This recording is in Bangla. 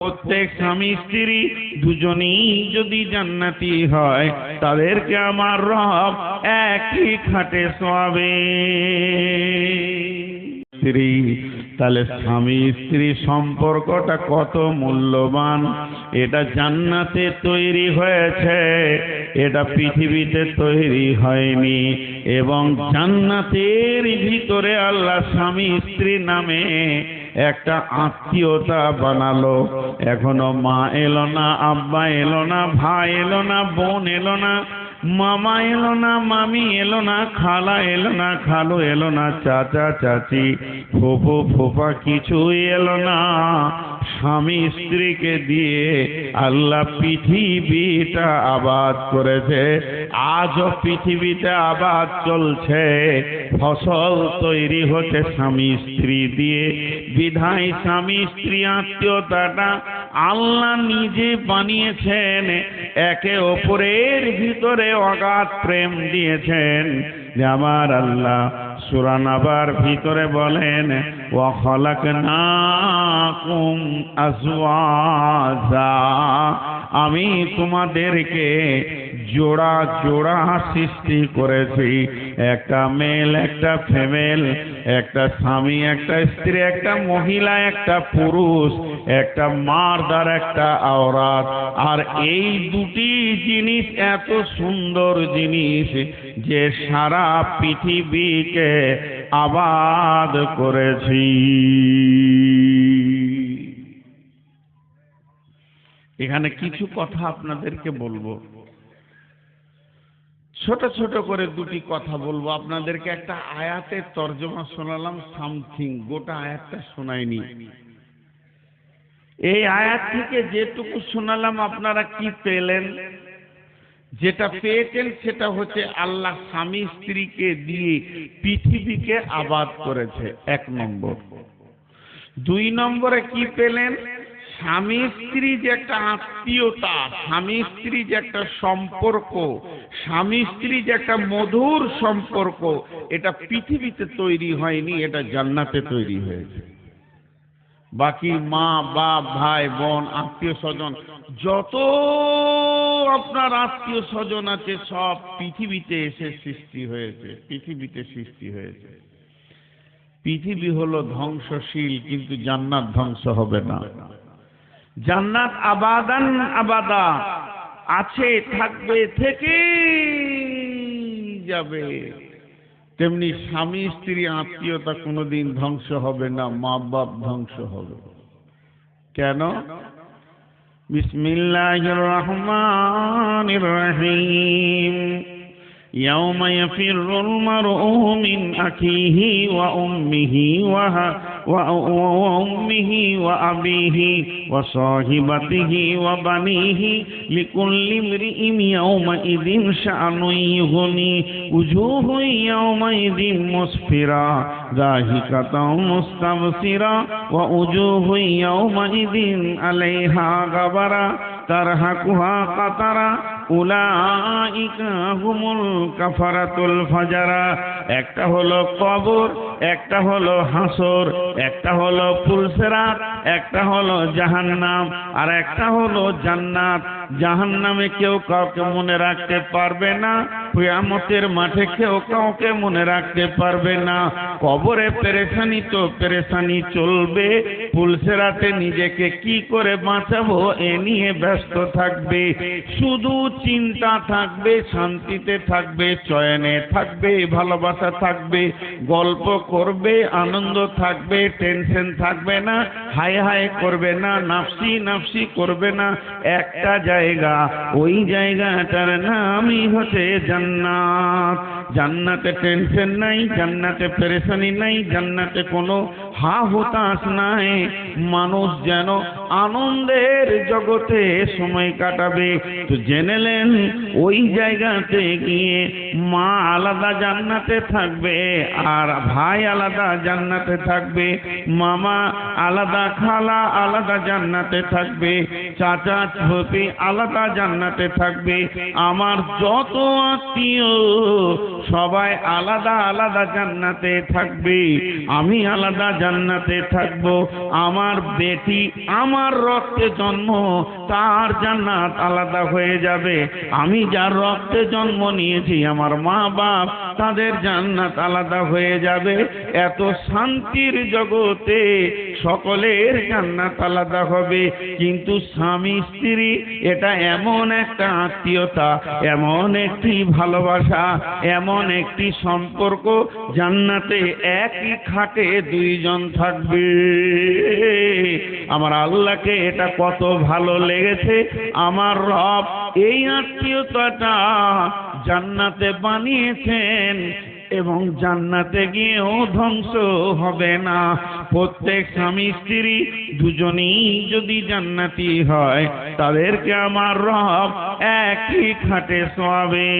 প্রত্যেক স্বামী স্ত্রী দুজনেই যদি জান্নাতি হয় তাদেরকে আমার রব একই খাটে শোয়াবে। স্ত্রী, তাহলে স্বামী স্ত্রী সম্পর্কটা কত মূল্যবান। এটা জান্নাতে তৈরি হয়েছে, এটা পৃথিবীতে তৈরি হয়নি। এবং জান্নাতের ভিতরে আল্লাহ স্বামী স্ত্রী নামে একটা আত্মীয়তা বানালো। এখনো মা এলো না, আব্বা এলো না, ভাই এলো না, বোন এলো না, মামা এলো না, মামি এলো না, খালা এলো না, খালু এলো না, চাচা চাচি ফুফু ফুফা কিছুই এলো না। স্বামী স্ত্রীকে দিয়ে আল্লাহ পৃথিবীটা আবাদ করেছে। আজও পৃথিবীতে আবাদ চলছে, ফসল তৈরি হচ্ছে স্বামী স্ত্রী দিয়ে। বিধায় স্বামী স্ত্রী আত্মীয়তাটা আল্লাহ নিজে বানিয়েছেন, একে অপরের ভিতরে অগাধ প্রেম দিয়েছেন। যে আমার আল্লাহ সূরা নাবার ভিতরে বলেন, ওয়া খালাকনাকুম আজওয়াজা, আমি তোমাদেরকে জোড়া জোড়া সৃষ্টি করেছি। একটা মেল, একটা ফিমেল, একটা স্বামী, একটা স্ত্রী, একটা মহিলা, একটা পুরুষ, একটা মার্দ আর একটা আওরাত। আর এই দুটি জিনিস এত সুন্দর জিনিস যে সারা পৃথিবীকে আবাদ করেছি। এখানে কিছু কথা আপনাদেরকে বলবো, ছোট ছোট করে দুটি কথা বলবো আপনাদেরকে। একটা আয়াতের তর্জমা শোনালাম সামথিং, গোটা আয়াতটা শোনাইনি। এই আয়াত থেকে যেটুকু শোনালাম আপনারা কি পেলেন? যেটা পেয়েছেন সেটা হচ্ছে আল্লাহ স্বামী স্ত্রীকে দিয়ে পৃথিবীকে আবাদ করেছে, এক নম্বর। দুই নম্বরে কি পেলেন? স্বামী স্ত্রী যে একটা আত্মীয়তা, স্বামী স্ত্রী যে একটা সম্পর্ক, স্বামী স্ত্রী যে একটা মধুর সম্পর্ক, এটা পৃথিবীতে তৈরি হয়নি, এটা জান্নাতে তৈরি হয়েছে। বাকি মা বাপ ভাই বোন আত্মীয় স্বজন যত আপনার আত্মীয় স্বজন আছে সব পৃথিবীতে এসে সৃষ্টি হয়েছে, পৃথিবীতে সৃষ্টি হয়েছে। পৃথিবী হলো ধ্বংসশীল, কিন্তু জান্নাত ধ্বংস হবে না। জান্নাত আবাদান আবাদা, আছে, থাকবে, থেকে যাবে। তেমনি স্বামী স্ত্রী আত্মীয়তা কোনোদিন ধ্বংস হবে না, মা বাপ ধ্বংস হবে। কেন? বিসমিল্লাহির রহমানির রহিম। يوم يفر المرء من أخيه وأمه وأبيه وصاحبته وبنيه لكل امرئ يومئذ شأن يغنيه وجوه يومئذ مسفرة ضاحكة مستبصرة ووجوه يومئذ عليها غبرة ترهقها قترة উলাইকা হুমুল কাফারাতুল ফাজারা। একটা হলো কবর, একটা হলো হাসর, একটা হলো পুলসিরাত, একটা হলো জাহান্নাম, আর একটা হলো জান্নাত। জাহান্নামে কেউ কাউকে মনে রাখতে পারবে না, কিয়ামতের মাঠে কেউ কাউকে মনে রাখতে পারবে না। কবরে পেরেশানি তো পেরেশানি চলবে, পুলসিরাতে নিজেকে কি করে বাঁচাবো এ নিয়ে ব্যস্ত থাকবে। শুধু চিন্তা থাকবে, শান্তিতে থাকবে, চয়নে থাকবে, ভালোবাসা থাকবে, গল্প করবে, আনন্দ থাকবে, টেনশন থাকবে না, হায় হায় করবে না, নাফসি নাফসি করবে না। একটা জায়গা, ওই জায়গাটার নামই হচ্ছে জান্নাত। জান্নাতে টেনশন নাই, জান্নাতে পেরেশানি নাই, জান্নাতে কোনো হা হুতাশ নাই। মানুষ যেন আনন্দের জগতে সময় কাটাবে। তো জেনেলেন ওই জায়গাতে গিয়ে মা আলাদা জান্নাতে থাকবে, আর ভাই আলাদা জান্নাতে থাকবে, মামা আলাদা, খালা আলাদা জান্নাতে থাকবে, চাচা ফুফি আলাদা জান্নাতে থাকবে। আমার যত আত্মীয় সবাই আলাদা আলাদা জান্নাতে থাকবে, আমি আলাদা জান্নাতে থাকবো। আমার বেটি আমার আমার রক্তে জন্ম তার জান্নাত আলাদা হয়ে যাবে, আমি যার রক্তে জন্ম নিয়েছি আমার মা বাপ তাদের জান্নাত আলাদা হয়ে যাবে। এত শান্তির জগতে সকলের জান্নাত আলাদা হবে, কিন্তু স্বামী স্ত্রী এটা এমন একটা আত্মীয়তা, এমন একটি ভালোবাসা, এমন একটি সম্পর্ক, জান্নাতে একই খাটে দুইজন থাকবে। আমার আল্লাহকে এটা কত ভালো লেগেছে, আমার রব এই আত্মীয়তাটা জান্নাতে বানিয়েছেন এবং জান্নাতে গিয়েও ধ্বংস হবে না। প্রত্যেক স্বামী স্ত্রী দুজনেই যদি জান্নাতি হয় তাদেরকে আমার রব একই খাটে শোয়াবে।